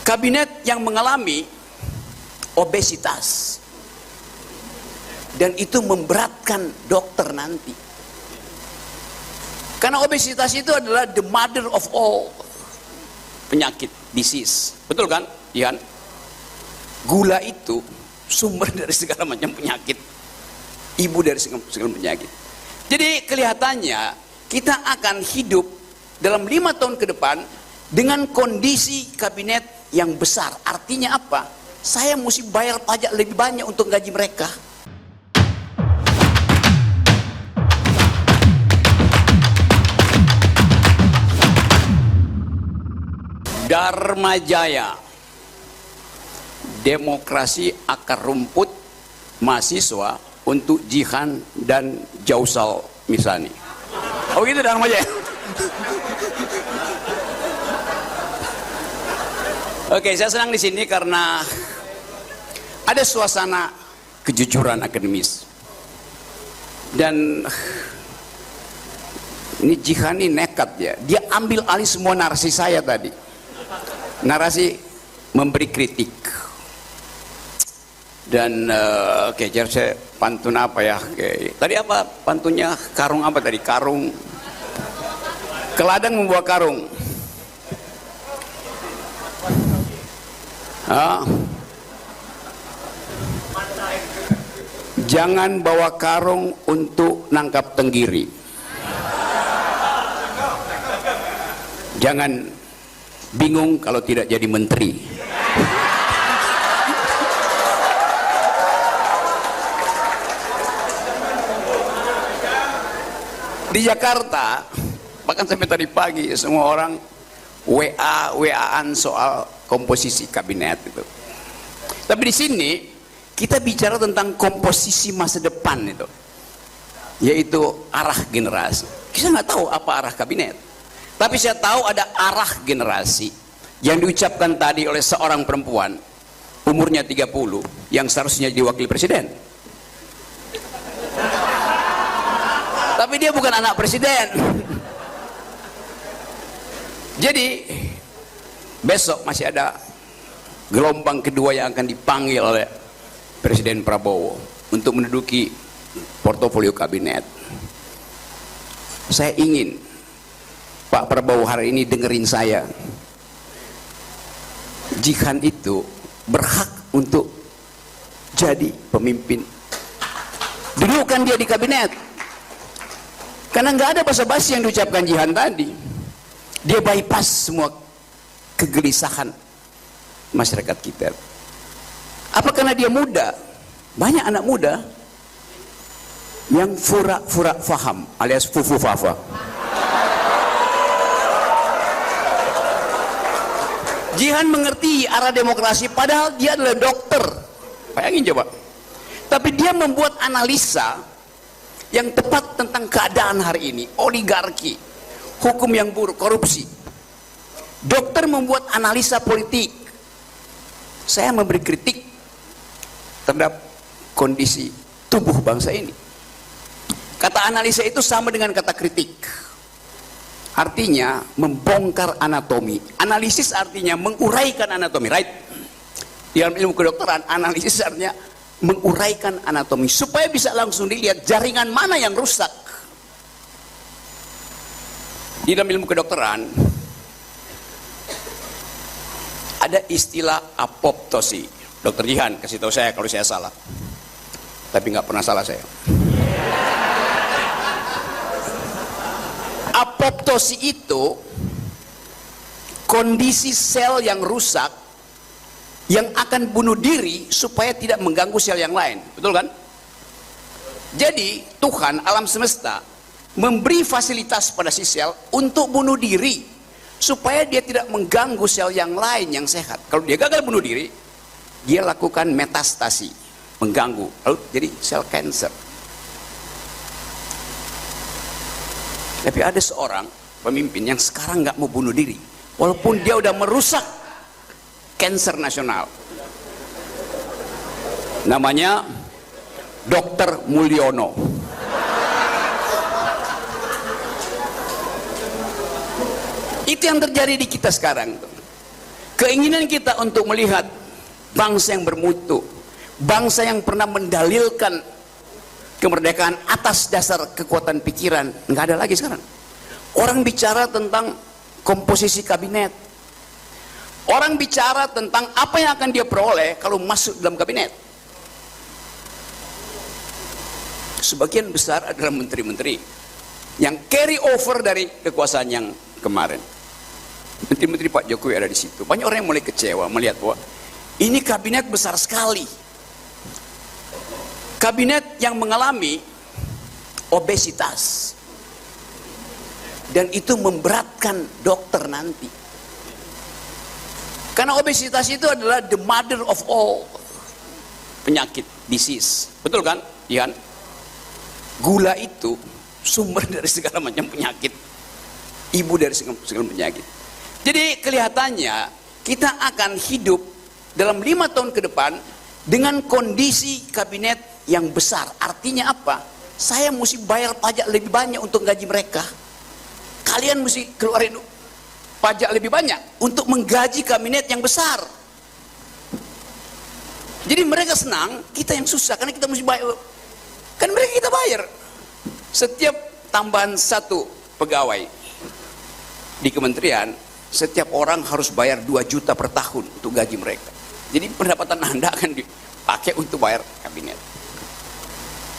kabinet yang mengalami obesitas, dan itu memberatkan dokter nanti, karena obesitas itu adalah the mother of all penyakit, disease. Betul kan, Ian? Gula itu sumber dari segala macam penyakit, ibu dari segala penyakit. Jadi kelihatannya kita akan hidup dalam 5 tahun ke depan dengan kondisi kabinet yang besar. Artinya apa? Saya mesti bayar pajak lebih banyak untuk gaji mereka. Dharma Jaya, demokrasi akar rumput mahasiswa untuk Jihan dan Jausal misalnya. Oh gitu Dharma Jaya. Oke, saya senang di sini karena ada suasana kejujuran akademis. Dan ini Jihan ini nekat ya. Dia ambil alih semua narasi saya tadi. Narasi memberi kritik. Dan oke, jadi saya pantun apa ya? Oke. Tadi apa pantunnya? Karung apa tadi? Karung. Keladang membawa karung. Jangan bawa karung untuk nangkap tenggiri. Jangan bingung kalau tidak jadi menteri. Di Jakarta, bahkan sampai tadi pagi semua orang WA-WA-an soal komposisi kabinet itu. Tapi di sini kita bicara tentang komposisi masa depan itu, yaitu arah generasi. Kita nggak tahu apa arah kabinet, tapi saya tahu ada arah generasi yang diucapkan tadi oleh seorang perempuan umurnya 30 yang seharusnya jadi wakil presiden. Tapi dia bukan anak presiden. Jadi besok masih ada gelombang kedua yang akan dipanggil oleh Presiden Prabowo untuk menduduki portofolio kabinet. Saya ingin Pak Prabowo hari ini dengerin saya. Jihan itu berhak untuk jadi pemimpin. Dudukkan dia di kabinet. Karena nggak ada basa-basi yang diucapkan Jihan tadi. Dia bypass semua kegelisahan masyarakat kita. Apa karena dia muda? Banyak anak muda yang fura-fura faham alias fufu fafa. Jihan mengerti arah demokrasi padahal dia adalah dokter. Bayangin coba. Tapi dia membuat analisa yang tepat tentang keadaan hari ini, oligarki, hukum yang buruk, korupsi. Dokter membuat analisa politik. Saya memberi kritik terhadap kondisi tubuh bangsa ini. Kata analisa itu sama dengan kata kritik. Artinya membongkar anatomi. Analisis artinya menguraikan anatomi, right? Di dalam ilmu kedokteran, analisis artinya menguraikan anatomi supaya bisa langsung dilihat jaringan mana yang rusak. Di dalam ilmu kedokteran ada istilah apoptosi. Dokter Jihan kasih tahu saya kalau saya salah, tapi nggak pernah salah saya. Apoptosi itu kondisi sel yang rusak yang akan bunuh diri supaya tidak mengganggu sel yang lain, betul kan? Jadi Tuhan alam semesta memberi fasilitas pada si sel untuk bunuh diri supaya dia tidak mengganggu sel yang lain yang sehat. Kalau dia gagal bunuh diri, dia lakukan metastasi, mengganggu, lalu jadi sel kanker. Tapi ada seorang pemimpin yang sekarang nggak mau bunuh diri, walaupun dia udah merusak kanker nasional. Namanya Dr. Mulyono. Itu yang terjadi di kita sekarang. Keinginan kita untuk melihat bangsa yang bermutu, bangsa yang pernah mendalilkan kemerdekaan atas dasar kekuatan pikiran, nggak ada lagi sekarang. Orang bicara tentang komposisi kabinet, orang bicara tentang apa yang akan dia peroleh kalau masuk dalam kabinet. Sebagian besar adalah menteri-menteri yang carry over dari kekuasaan yang kemarin. Menteri-menteri Pak Jokowi ada di situ. Banyak orang yang mulai kecewa melihat bahwa ini kabinet besar sekali. Kabinet yang mengalami obesitas. Dan itu memberatkan dokter nanti. Karena obesitas itu adalah the mother of all penyakit, disease. Betul kan, Ian? Gula itu sumber dari segala macam penyakit. Ibu dari segala penyakit. Jadi kelihatannya kita akan hidup dalam 5 tahun ke depan dengan kondisi kabinet yang besar. Artinya apa? Saya mesti bayar pajak lebih banyak untuk gaji mereka. Kalian mesti keluarin pajak lebih banyak untuk menggaji kabinet yang besar. Jadi mereka senang, kita yang susah karena kita mesti bayar. Kan mereka kita bayar. Setiap tambahan 1 pegawai di kementerian, setiap orang harus bayar 2 juta per tahun untuk gaji mereka. Jadi pendapatan Anda akan dipakai untuk bayar kabinet.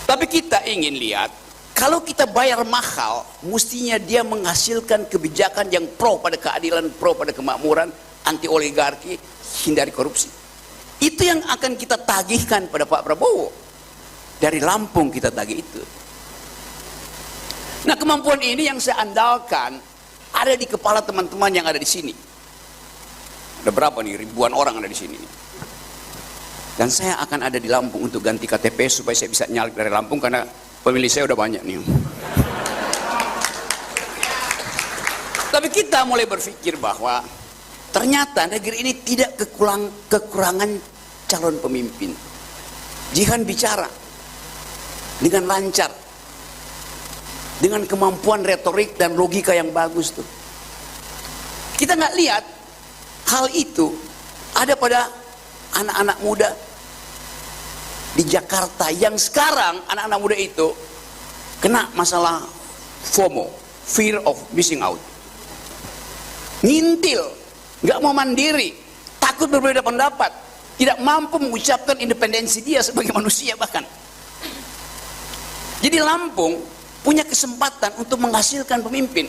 Tapi kita ingin lihat, kalau kita bayar mahal, mestinya dia menghasilkan kebijakan yang pro pada keadilan, pro pada kemakmuran, anti oligarki, hindari korupsi. Itu yang akan kita tagihkan pada Pak Prabowo. Dari Lampung kita tagih itu. Nah, kemampuan ini yang saya andalkan ada di kepala teman-teman yang ada di sini. Ada berapa nih? Ribuan orang ada di sini. Dan saya akan ada di Lampung untuk ganti KTP supaya saya bisa nyalip dari Lampung karena pemilih saya udah banyak nih. Tapi kita mulai berpikir bahwa ternyata negeri ini tidak kekurangan calon pemimpin. Jihan bicara dengan lancar, dengan kemampuan retorik dan logika yang bagus tuh. Kita nggak lihat hal itu ada pada anak-anak muda di Jakarta yang sekarang anak-anak muda itu kena masalah FOMO, fear of missing out. Ngintil, nggak mau mandiri, takut berbeda pendapat, tidak mampu mengucapkan independensi dia sebagai manusia bahkan. Jadi Lampung punya kesempatan untuk menghasilkan pemimpin.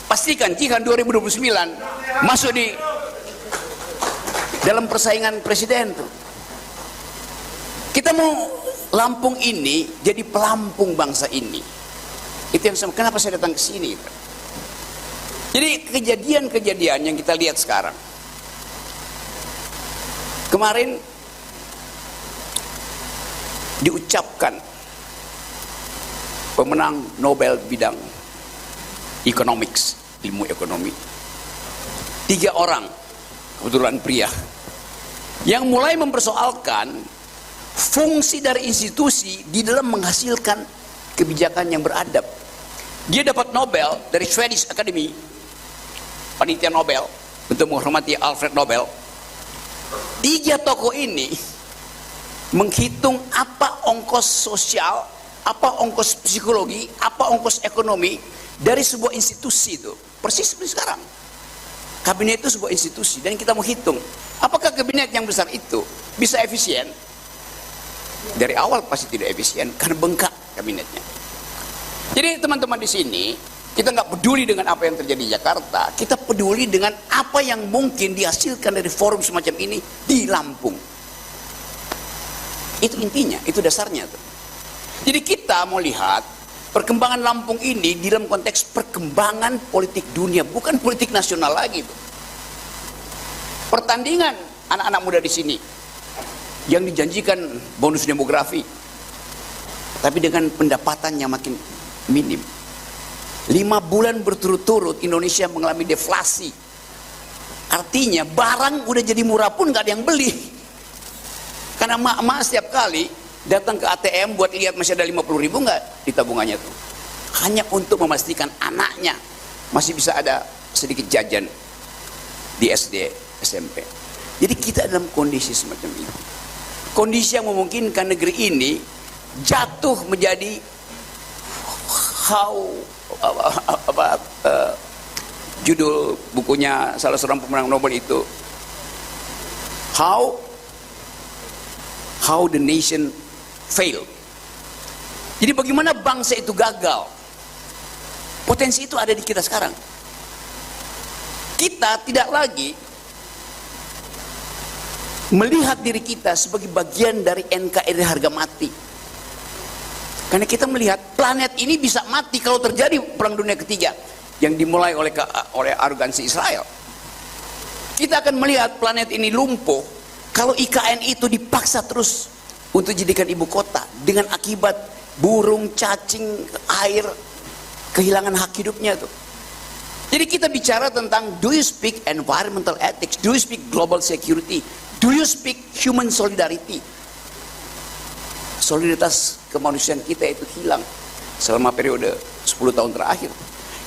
Pastikan jika 2029 masuk di dalam persaingan presiden tuh. Kita mau Lampung ini jadi pelampung bangsa ini. Itu yang kenapa saya datang ke sini. Jadi kejadian-kejadian yang kita lihat sekarang. Kemarin diucapkan pemenang Nobel bidang economics, ilmu ekonomi. 3 orang, kebetulan pria, yang mulai mempersoalkan fungsi dari institusi di dalam menghasilkan kebijakan yang beradab. Dia dapat Nobel dari Swedish Academy, panitia Nobel, untuk menghormati Alfred Nobel. 3 tokoh ini menghitung apa ongkos sosial, apa ongkos psikologi, apa ongkos ekonomi dari sebuah institusi itu. Persis seperti sekarang. Kabinet itu sebuah institusi dan kita mau hitung apakah kabinet yang besar itu bisa efisien. Dari awal pasti tidak efisien karena bengkak kabinetnya. Jadi teman-teman di sini, kita nggak peduli dengan apa yang terjadi di Jakarta, kita peduli dengan apa yang mungkin dihasilkan dari forum semacam ini di Lampung. Itu intinya, itu dasarnya tuh. Jadi kita mau lihat perkembangan Lampung ini di dalam konteks perkembangan politik dunia, bukan politik nasional lagi. Pertandingan anak-anak muda di sini yang dijanjikan bonus demografi, tapi dengan pendapatan yang makin minim. 5 bulan berturut-turut Indonesia mengalami deflasi. Artinya barang udah jadi murah pun gak ada yang beli. Karena emak-emak setiap kali datang ke ATM buat lihat masih ada 50.000 nggak di tabungannya tuh, hanya untuk memastikan anaknya masih bisa ada sedikit jajan di SD, SMP. Jadi kita dalam kondisi semacam itu. Kondisi yang memungkinkan negeri ini jatuh menjadi judul bukunya salah seorang pemenang Nobel itu, How the Nation Failed. Jadi bagaimana bangsa itu gagal. Potensi itu ada di kita sekarang. Kita tidak lagi melihat diri kita sebagai bagian dari NKRI harga mati. Karena kita melihat planet ini bisa mati kalau terjadi perang dunia ketiga yang dimulai oleh arogansi Israel. Kita akan melihat planet ini lumpuh kalau IKN itu dipaksa terus untuk dijadikan ibu kota dengan akibat burung, cacing, air kehilangan hak hidupnya tuh. Jadi kita bicara tentang, do you speak environmental ethics, do you speak global security, do you speak human solidarity. Solidaritas kemanusiaan kita itu hilang selama periode 10 tahun terakhir.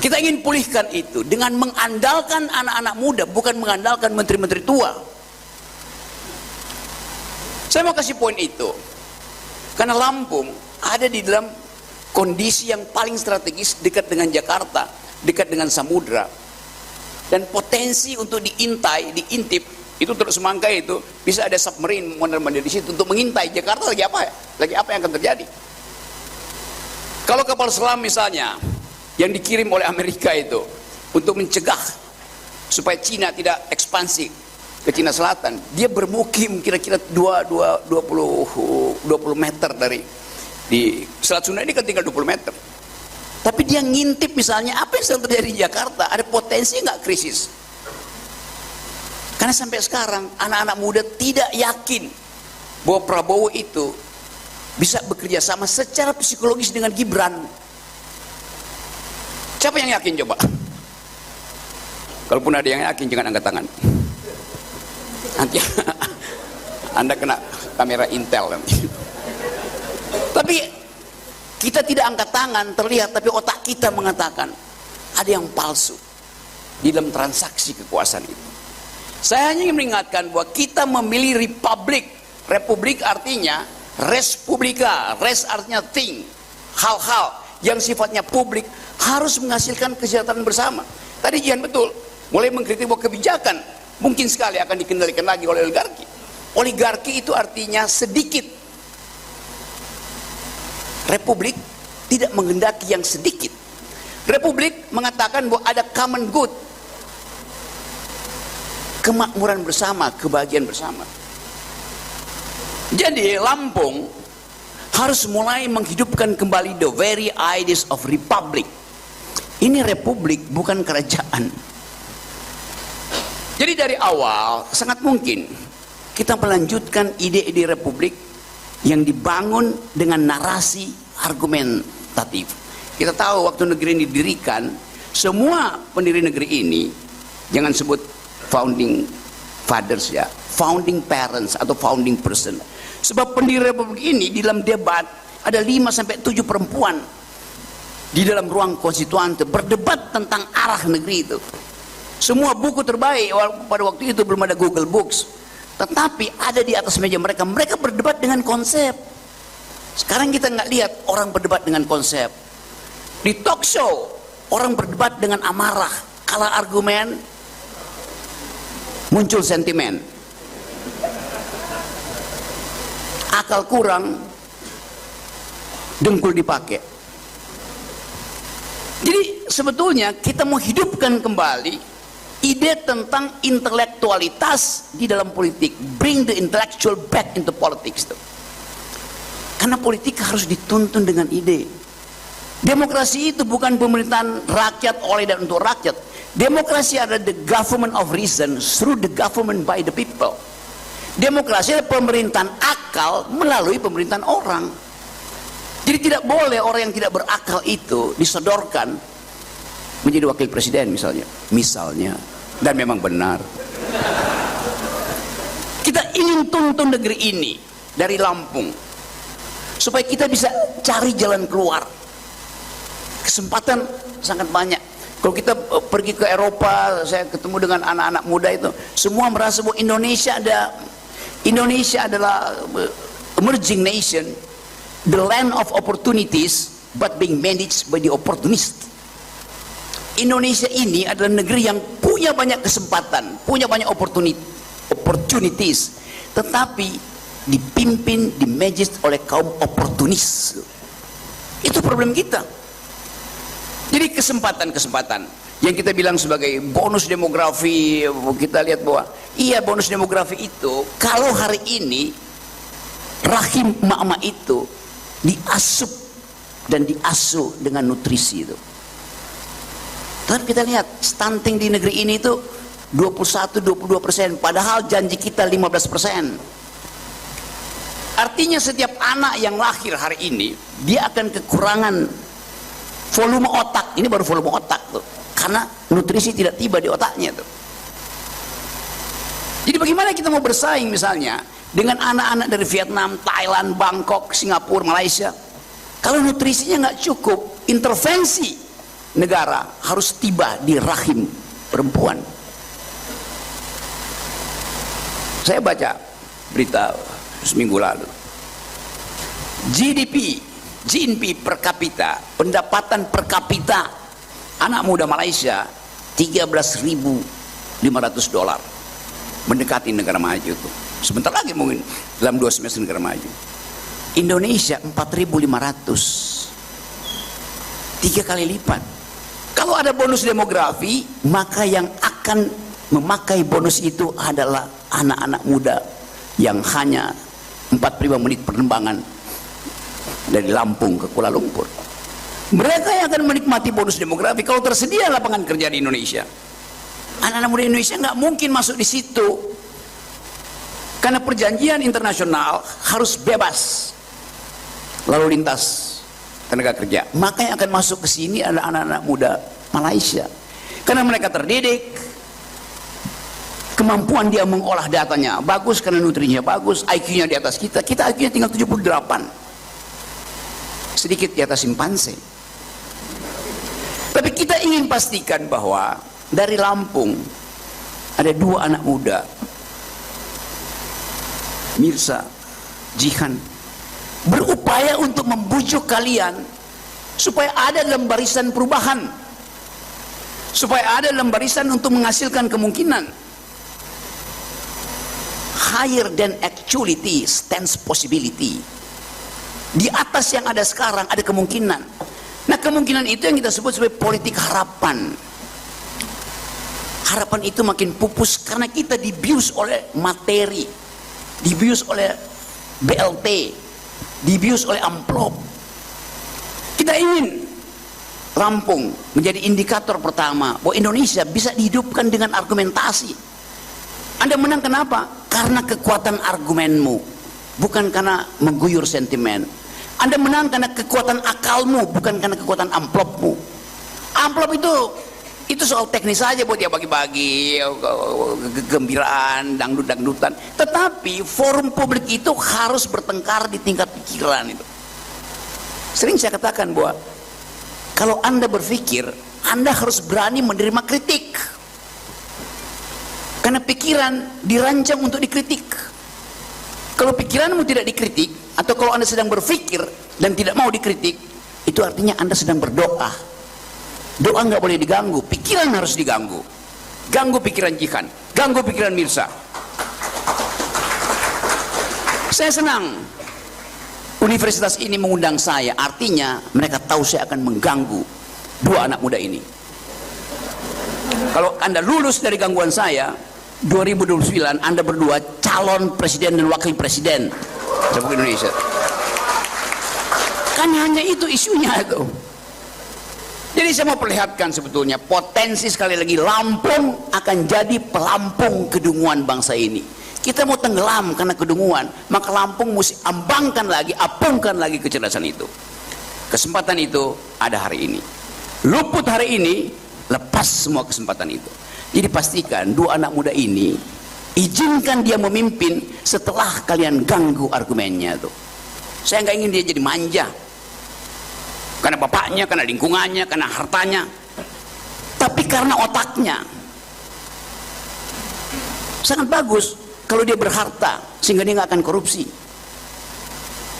Kita ingin pulihkan itu dengan mengandalkan anak-anak muda, bukan mengandalkan menteri-menteri tua. Saya mau kasih poin itu karena Lampung ada di dalam kondisi yang paling strategis, dekat dengan Jakarta, dekat dengan samudra, dan potensi untuk diintai, diintip itu terus semangka itu bisa ada submarine mondar-mandir di situ untuk mengintai Jakarta lagi apa ya? Lagi apa yang akan terjadi? Kalau kapal selam misalnya yang dikirim oleh Amerika itu untuk mencegah supaya Cina tidak ekspansi ke Cina Selatan, dia bermukim kira-kira 20 meter dari di Selat Sunda ini kan tinggal 20 meter. Tapi dia ngintip misalnya apa yang sedang terjadi di Jakarta, ada potensi nggak krisis? Karena sampai sekarang anak-anak muda tidak yakin bahwa Prabowo itu bisa bekerja sama secara psikologis dengan Gibran. Siapa yang yakin coba? Kalaupun ada yang yakin jangan angkat tangan. Nanti Anda kena kamera Intel nanti. Tapi kita tidak angkat tangan terlihat, tapi otak kita mengatakan ada yang palsu di dalam transaksi kekuasaan itu. Saya hanya ingin mengingatkan bahwa kita memilih republik. Republik artinya res publica, res artinya thing, hal-hal yang sifatnya publik harus menghasilkan kesejahteraan bersama. Tadi Jihan betul, mulai mengkritik bahwa kebijakan mungkin sekali akan dikendalikan lagi oleh oligarki. Oligarki itu artinya sedikit. Republik tidak menghendaki yang sedikit. Republik mengatakan bahwa ada common good, kemakmuran bersama, kebahagiaan bersama. Jadi Lampung harus mulai menghidupkan kembali the very ideas of republic. Ini republik, bukan kerajaan. Jadi dari awal sangat mungkin kita melanjutkan ide-ide republik yang dibangun dengan narasi argumentatif. Kita tahu waktu negeri ini didirikan, semua pendiri negeri ini, jangan sebut founding fathers ya, founding parents atau founding person. Sebab pendiri republik ini di dalam debat ada 5-7 perempuan di dalam ruang konstituante berdebat tentang arah negeri itu. Semua buku terbaik pada waktu itu belum ada Google Books, tetapi ada di atas meja mereka. Mereka berdebat dengan konsep. Sekarang kita nggak lihat orang berdebat dengan konsep. Di talk show orang berdebat dengan amarah, kalah argumen, muncul sentimen, akal kurang, dengkul dipakai. Jadi sebetulnya kita mau hidupkan kembali ide tentang intelektualitas di dalam politik, bring the intellectual back into politics tuh. Karena politik harus dituntun dengan ide. Demokrasi itu bukan pemerintahan rakyat oleh dan untuk rakyat. Demokrasi adalah the government of reason through the government by the people. Demokrasi adalah pemerintahan akal melalui pemerintahan orang. Jadi tidak boleh orang yang tidak berakal itu disodorkan menjadi wakil presiden misalnya, dan memang benar. Kita ingin tuntun negeri ini dari Lampung supaya kita bisa cari jalan keluar. Kesempatan sangat banyak. Kalau kita pergi ke Eropa, saya ketemu dengan anak-anak muda itu, semua merasa bahwa Indonesia adalah emerging nation, the land of opportunities, but being managed by the opportunist. Indonesia ini adalah negeri yang punya banyak kesempatan, punya banyak opportunities, tetapi dipimpin, dimanage oleh kaum oportunis. Itu problem kita. Jadi kesempatan-kesempatan yang kita bilang sebagai bonus demografi, kita lihat bahwa iya, bonus demografi itu kalau hari ini rahim emak-emak itu diasup dan diasuh dengan nutrisi itu. Tapi kita lihat stunting di negeri ini itu 21-22%, padahal janji kita 15%. Artinya setiap anak yang lahir hari ini dia akan kekurangan volume otak. Ini baru volume otak tuh, karena nutrisi tidak tiba di otaknya tuh. Jadi bagaimana kita mau bersaing misalnya dengan anak-anak dari Vietnam, Thailand, Bangkok, Singapura, Malaysia, kalau nutrisinya nggak cukup? Intervensi negara harus tiba di rahim perempuan. Saya baca berita seminggu lalu, GNP per kapita, pendapatan per kapita anak muda Malaysia $13.500, mendekati negara maju itu. Sebentar lagi mungkin dalam 2 semester negara maju. Indonesia 4.500, 3 kali lipat. Kalau ada bonus demografi, maka yang akan memakai bonus itu adalah anak-anak muda yang hanya 45 menit penerbangan dari Lampung ke Kuala Lumpur. Mereka yang akan menikmati bonus demografi kalau tersedia lapangan kerja di Indonesia. Anak-anak muda Indonesia nggak mungkin masuk di situ, karena perjanjian internasional harus bebas lalu lintas tenaga kerja. Maka yang akan masuk ke sini adalah anak-anak muda Malaysia, karena mereka terdidik, kemampuan dia mengolah datanya bagus karena nutrinya bagus, IQ-nya di atas kita. Kita IQ-nya tinggal 78, sedikit di atas simpanse. Tapi kita ingin pastikan bahwa dari Lampung ada 2 anak muda, Mirsa, Jihan, berupaya untuk membujuk kalian supaya ada dalam barisan perubahan, supaya ada dalam barisan untuk menghasilkan kemungkinan. Higher than actuality stands possibility. Di atas yang ada sekarang ada kemungkinan. Nah, kemungkinan itu yang kita sebut sebagai politik harapan. Harapan itu makin pupus karena kita dibius oleh materi, dibius oleh BLT, dibius oleh amplop. Kita ingin Lampung menjadi indikator pertama bahwa Indonesia bisa dihidupkan dengan argumentasi. Anda menang kenapa? Karena kekuatan argumenmu, bukan karena mengguyur sentimen. Anda menang karena kekuatan akalmu, bukan karena kekuatan amplopmu. Amplop itu soal teknis saja buat dia bagi-bagi, kegembiraan, dangdut-dangdutan. Tetapi forum publik itu harus bertengkar di tingkat pikiran itu. Sering saya katakan bahwa kalau Anda berpikir, Anda harus berani menerima kritik. Karena pikiran dirancang untuk dikritik. Kalau pikiranmu tidak dikritik, atau kalau Anda sedang berpikir dan tidak mau dikritik, itu artinya Anda sedang berdoa. Doa nggak boleh diganggu, pikiran harus diganggu. Ganggu pikiran Jihan, ganggu pikiran Mirsa. Saya senang universitas ini mengundang saya, artinya mereka tahu saya akan mengganggu 2 anak muda ini. Kalau Anda lulus dari gangguan saya, 2029 Anda berdua calon presiden dan wakil presiden Republik Indonesia. Kan hanya itu isunya itu. Jadi saya mau perlihatkan sebetulnya potensi, sekali lagi, Lampung akan jadi pelampung kedunguan bangsa ini. Kita mau tenggelam karena kedunguan, maka Lampung mesti ambangkan lagi, apungkan lagi kecerdasan itu. Kesempatan itu ada hari ini. Luput hari ini, lepas semua kesempatan itu. Jadi pastikan 2 anak muda ini, izinkan dia memimpin setelah kalian ganggu argumennya tuh. Saya nggak ingin dia jadi manja karena bapaknya, karena lingkungannya, karena hartanya. tapi karena otaknya. Sangat bagus kalau dia berharta sehingga dia nggak akan korupsi.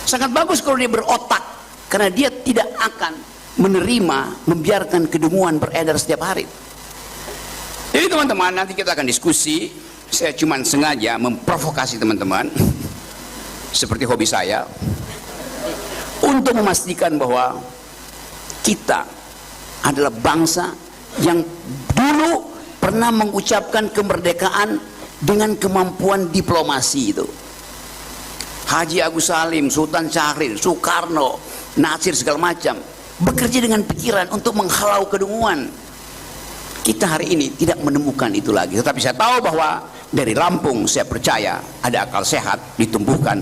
Sangat bagus kalau dia berotak karena dia tidak akan menerima, membiarkan kedunguan beredar setiap hari. Jadi teman-teman, nanti kita akan diskusi. Saya cuma sengaja memprovokasi teman-teman seperti hobi saya untuk memastikan bahwa kita adalah bangsa yang dulu pernah mengucapkan kemerdekaan dengan kemampuan diplomasi itu. Haji Agus Salim, Sultan Syahrir, Soekarno, Nasir, segala macam bekerja dengan pikiran untuk menghalau kedunguan. Kita hari ini tidak menemukan itu lagi. Tetapi saya tahu bahwa dari Lampung, saya percaya ada akal sehat ditumbuhkan.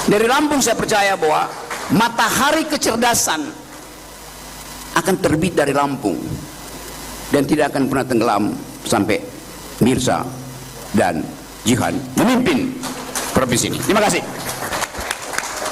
Dari Lampung saya percaya bahwa matahari kecerdasan akan terbit dari Lampung dan tidak akan pernah tenggelam sampai Mirza dan Jihan memimpin provinsi ini. Terima kasih.